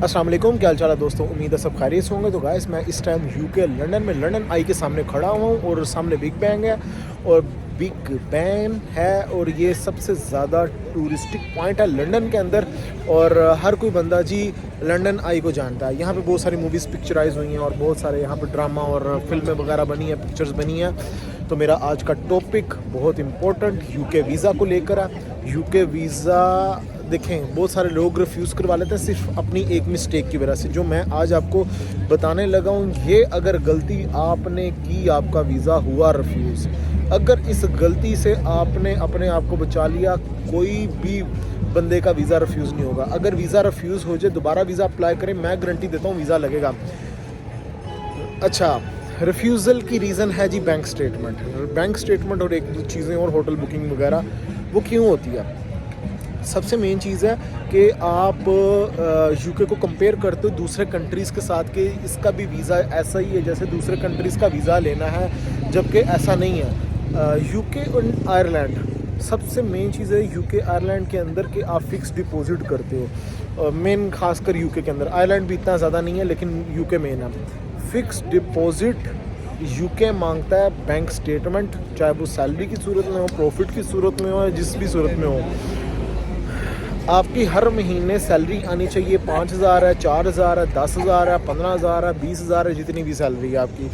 अस्सलाम वालेकुम, क्या हाल चाल है दोस्तों। उम्मीद है सब खैरियत से होंगे। तो गाइस मैं इस टाइम यूके लंदन में लंदन आई के सामने खड़ा हुआ हूँ और सामने बिग बैंग है और बिग बैंग है और ये सबसे ज़्यादा टूरिस्टिक पॉइंट है लंदन के अंदर और हर कोई बंदा जी लंदन आई को जानता है। यहाँ पे बहुत सारी मूवीज़ पिक्चराइज हुई हैं और बहुत सारे यहाँ पे ड्रामा और फिल्में वगैरह बनी हैं, पिक्चर्स बनी हैं। तो मेरा आज का टॉपिक बहुत इम्पोर्टेंट यूके वीज़ा को लेकर है। यूके वीज़ा देखें बहुत सारे लोग रिफ्यूज़ करवा लेते हैं सिर्फ अपनी एक मिस्टेक की वजह से। जो मैं आज आपको बताने लगा हूँ, ये अगर गलती आपने की, आपका वीज़ा हुआ रिफ्यूज़, अगर इस गलती से आपने अपने आप को बचा लिया, कोई भी बंदे का वीज़ा रिफ्यूज़ नहीं होगा। अगर वीज़ा रिफ्यूज़ हो जाए, दोबारा वीज़ा अप्लाई करें, मैं गारंटी देता हूँ वीज़ा लगेगा। अच्छा, रिफ्यूज़ल की रीज़न है जी बैंक स्टेटमेंट। बैंक स्टेटमेंट और एक दो चीज़ें और होटल बुकिंग वगैरह, वो क्यों होती है? सबसे मेन चीज़ है कि आप यूके को कंपेयर करते हो दूसरे कंट्रीज़ के साथ कि इसका भी वीज़ा ऐसा ही है जैसे दूसरे कंट्रीज़ का वीज़ा लेना है, जबकि ऐसा नहीं है। यूके और आयरलैंड सबसे मेन चीज़ है यूके आयरलैंड के अंदर कि आप फ़िक्स डिपॉजिट करते हो। मेन खासकर यूके के अंदर, आयरलैंड भी इतना ज़्यादा नहीं है लेकिन यूके मेन है। फ़िक्स डिपॉजिट यूके मांगता है बैंक स्टेटमेंट, चाहे वो सैलरी की सूरत में हो, प्रॉफिट की सूरत में हो या जिस भी सूरत में हो। आपकी हर महीने सैलरी आनी चाहिए। 5,000 है, 4,000 है, 10,000 है, 15,000 है, 20,000 है, जितनी भी सैलरी है आपकी।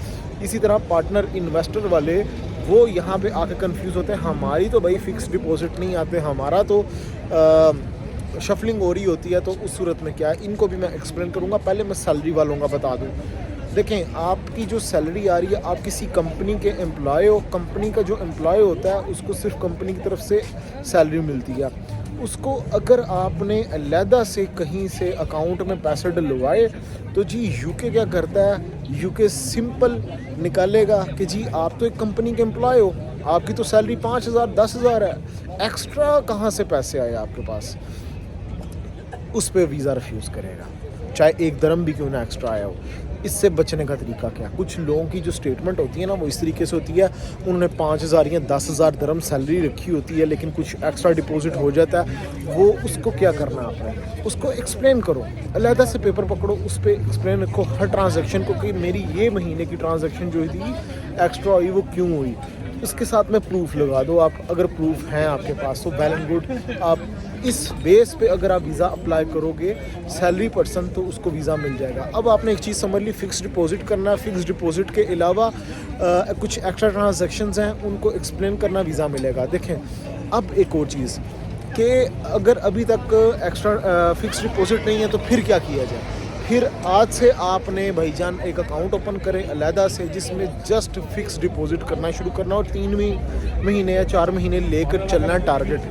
इसी तरह पार्टनर इन्वेस्टर वाले वो यहाँ पे आके कंफ्यूज होते हैं, हमारी तो भाई फ़िक्स डिपॉजिट नहीं आते, हमारा तो शफलिंग हो रही होती है। तो उस सूरत में क्या है, इनको भी मैं एक्सप्लेन करूँगा। पहले मैं सैलरी वालों का बता दूँ। देखें, आपकी जो सैलरी आ रही है, आप किसी कंपनी के एम्प्लॉय हो, कंपनी का जो एम्प्लॉय होता है उसको सिर्फ कंपनी की तरफ से सैलरी मिलती है। उसको अगर आपने अलहदा से कहीं से अकाउंट में पैसे डलवाए तो जी यूके क्या करता है, यूके सिंपल निकालेगा कि जी आप तो एक कंपनी के एम्प्लॉय हो, आपकी तो सैलरी 5,000 10,000 है, एक्स्ट्रा कहाँ से पैसे आए आपके पास, उस पर वीज़ा रिफ्यूज़ करेगा, चाहे एक दरम भी क्यों ना एक्स्ट्रा आया हो। इससे बचने का तरीका क्या? कुछ लोगों की जो स्टेटमेंट होती है ना, वो इस तरीके से होती है, उन्होंने 5,000 या 10,000 दरम सैलरी रखी होती है लेकिन कुछ एक्स्ट्रा डिपॉजिट हो जाता है। वो उसको क्या करना आपने, उसको एक्सप्लेन करो, अलहदा से पेपर पकड़ो, उस पर एक्सप्लेन रखो हर ट्रांजैक्शन को कि मेरी ये महीने की ट्रांजैक्शन जो थी एक्स्ट्रा हुई, वो क्यों हुई। उसके साथ में प्रूफ लगा दो आप, अगर प्रूफ हैं आपके पास तो वेल एंड गुड। आप इस बेस पे अगर आप वीज़ा अप्लाई करोगे सैलरी पर्सन, तो उसको वीज़ा मिल जाएगा। अब आपने एक चीज़ समझ ली, फ़िक्स डिपॉजिट करना है। फ़िक्स डिपॉजिट के अलावा कुछ एक्स्ट्रा ट्रांजैक्शंस हैं, उनको एक्सप्लेन करना, वीज़ा मिलेगा। देखें, अब एक और चीज़ कि अगर अभी तक एक्स्ट्रा फ़िक्स डिपॉजिट नहीं है तो फिर क्या किया जाए। फिर आज से आपने भाईजान एक अकाउंट ओपन करें अलहदा से, जिसमें जस्ट फ़िक्स डिपॉजिट करना शुरू करना और 3 महीने या 4 महीने लेकर चलना है टारगेट,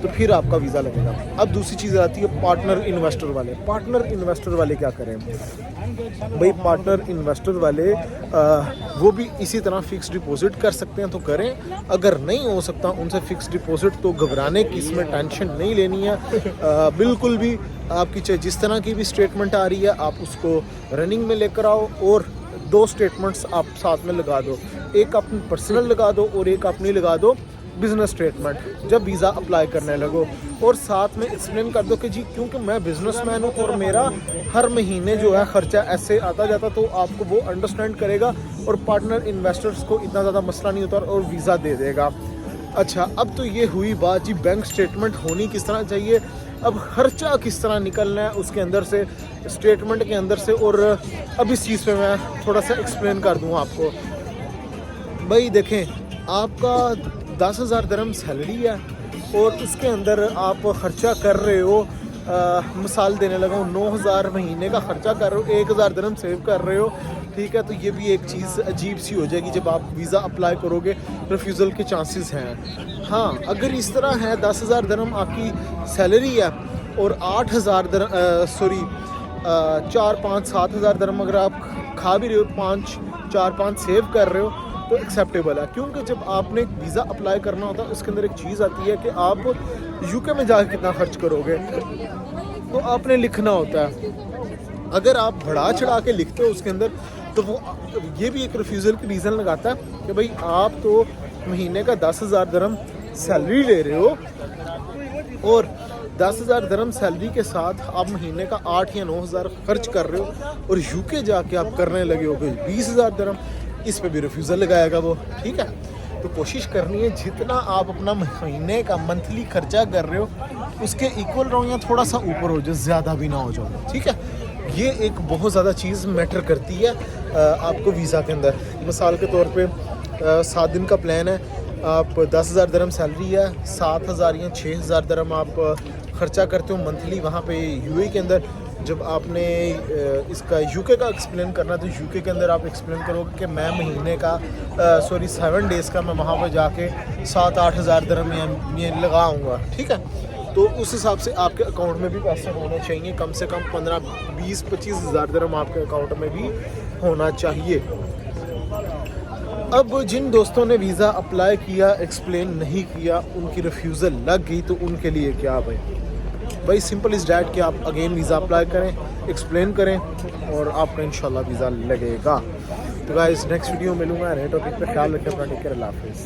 तो फिर आपका वीज़ा लगेगा। अब दूसरी चीज़ आती है पार्टनर इन्वेस्टर वाले। पार्टनर इन्वेस्टर वाले क्या करें भाई? पार्टनर इन्वेस्टर वाले वो भी इसी तरह फ़िक्स डिपॉजिट कर सकते हैं तो करें, अगर नहीं हो सकता उनसे फ़िक्स डिपॉजिट, तो घबराने की इसमें टेंशन नहीं लेनी है बिल्कुल भी। आपकी चाहे जिस तरह की भी स्टेटमेंट आ रही है, आप उसको रनिंग में लेकर आओ और 2 स्टेटमेंट्स आप साथ में लगा दो, एक अपनी पर्सनल लगा दो और एक अपनी लगा दो बिज़नेस स्टेटमेंट जब वीज़ा अप्लाई करने लगो। और साथ में एक्सप्लेन कर दो कि जी क्योंकि मैं बिज़नेसमैन हूँ और मेरा हर महीने जो है ख़र्चा ऐसे आता जाता, तो आपको वो अंडरस्टैंड करेगा और पार्टनर इन्वेस्टर्स को इतना ज़्यादा मसला नहीं होता और वीज़ा दे देगा। अच्छा, अब तो ये हुई बात जी बैंक स्टेटमेंट होनी किस तरह चाहिए, अब खर्चा किस तरह निकलना है उसके अंदर से, स्टेटमेंट के अंदर से। और अब इस चीज़ पे मैं थोड़ा सा एक्सप्लेन कर दूँ आपको। भाई देखें, आपका 10,000 दरम सैलरी है और उसके अंदर आप ख़र्चा कर रहे हो, मिसाल देने लगा हूँ, 9,000 महीने का ख़र्चा कर रहे हो, 1,000 दरम सेव कर रहे हो, ठीक है। तो ये भी एक चीज़ अजीब सी हो जाएगी जब आप वीज़ा अप्लाई करोगे, रिफ्यूज़ल के चांसेस हैं। हाँ, अगर इस तरह है 10,000 दरम आपकी सैलरी है और 8,000 दरम 4, 5, 7,000 दरम अगर आप खा भी रहे हो, 5, 4, 5 सेव कर रहे हो, तो एक्सेप्टेबल है। क्योंकि जब आपने वीज़ा अप्लाई करना होता है उसके अंदर एक चीज़ आती है कि आप यूके में जाकर कितना खर्च करोगे, तो आपने लिखना होता है। अगर आप बढ़ा चढ़ा के लिखते हो उसके अंदर, तो वो ये भी एक रिफ्यूज़ल की रीज़न लगाता है कि भाई आप तो महीने का 10,000 दरम सैलरी ले रहे हो और 10,000 दरम सैलरी के साथ आप महीने का 8 या 9,000 खर्च कर रहे हो और यूके जाके आप करने लगे हो कोई 20,000 दरम, इस पे भी रिफ्यूज़ल लगाएगा वो, ठीक है। तो कोशिश करनी है जितना आप अपना महीने का मंथली खर्चा कर रहे हो उसके इक्वल रहो या थोड़ा सा ऊपर हो जाए, ज़्यादा भी ना हो जाओ, ठीक है। ये एक बहुत ज़्यादा चीज़ मैटर करती है आपको वीज़ा के अंदर। मिसाल के तौर पे 7 दिन का प्लान है, आप 10,000 दरम सैलरी है, 7,000 या 6,000 दरम आप ख़र्चा करते हो मंथली वहाँ पे यूएई के अंदर। जब आपने इसका यूके का एक्सप्लेन करना तो यूके के अंदर आप एक्सप्लेन करोगे कि मैं महीने का 7 डेज़ का मैं वहाँ पे जाके 7-8 हज़ार दरम ये लगाऊँगा, ठीक है। तो उस हिसाब से आपके अकाउंट में भी पैसे होने चाहिए, कम से कम 15-20-25 हज़ार दरम आपके अकाउंट में भी होना चाहिए। अब जिन दोस्तों ने वीज़ा अप्लाई किया, एक्सप्लेन नहीं किया, उनकी रिफ्यूज़ल लग गई, तो उनके लिए क्या भाई सिंपल इज़ डैट कि आप अगेन वीज़ा अप्लाई करें, एक्सप्लेन करें और आपका इंशाल्लाह वीज़ा लगेगा। तो गाइस नेक्स्ट वीडियो मिलूँगा नए टॉपिक पे, ख्याल रखें अपना, टेक केयर, अल्लाह हाफ़िज़।